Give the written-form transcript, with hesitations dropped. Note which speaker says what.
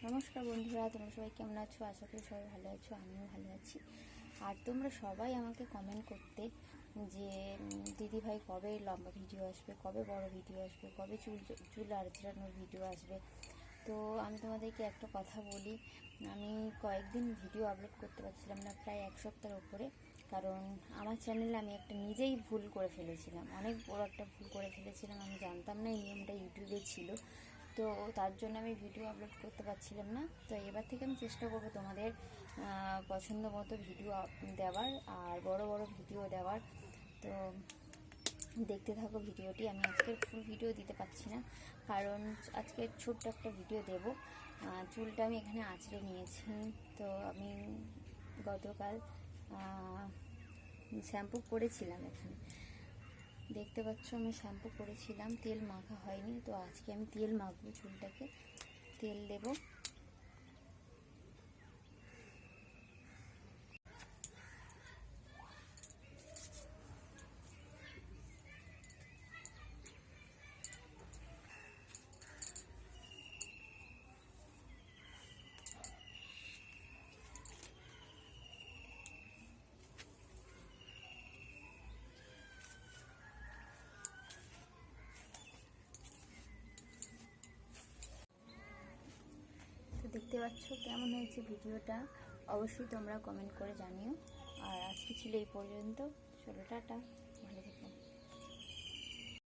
Speaker 1: নমস্কার বন্ধুরা, তোমরা সবাই কেমন আছো? আশা করি সবাই ভালো আছো, আমিও ভালো আছি। আর তোমরা সবাই আমাকে কমেন্ট করতে যে দিদি ভাই কবে লম্বা ভিডিও আসবে, কবে বড় ভিডিও আসবে, কবে চুল আঁচড়ানোর ভিডিও আসবে। তো আমি তোমাদেরকে একটা কথা বলি, আমি কয়েকদিন ভিডিও আপলোড করতে পারছিলাম না, প্রায় এক সপ্তাহের উপরে। কারণ আমার চ্যানেলে আমি একটা নিজেই ভুল করে ফেলেছিলাম, অনেক বড় একটা ভুল করে ফেলেছিলাম। আমি জানতাম না এই নিয়মটা ইউটিউবে ছিল, তো তার জন্য আমি ভিডিও আপলোড করতে পারছিলাম না। তো এবার থেকে আমি চেষ্টা করবো তোমাদের পছন্দ মতো ভিডিও দেওয়ার আর বড় বড় ভিডিও দেওয়ার। তো দেখতে থাকো ভিডিওটি। আমি আজকের ফুল ভিডিও দিতে পারছি না, কারণ আজকে ছোট্ট একটা ভিডিও দেব। চুলটা আমি এখানে আঁচড়ে নিয়েছি। তো আমি গতকাল শ্যাম্পু করেছিলাম, এখানে দেখতে পাচ্ছ আমি শ্যাম্পু করেছিলাম, তেল মাখা হয়নি। তো আজকে আমি তেল মাখবো, চুলটাকে তেল দেব। তো দেখতে পাচ্ছ কেমন হয়েছে ভিডিওটা, অবশ্যই তোমরা কমেন্ট করে জানিও। আর আজকে ছিল এই পর্যন্ত, চলো টাটা।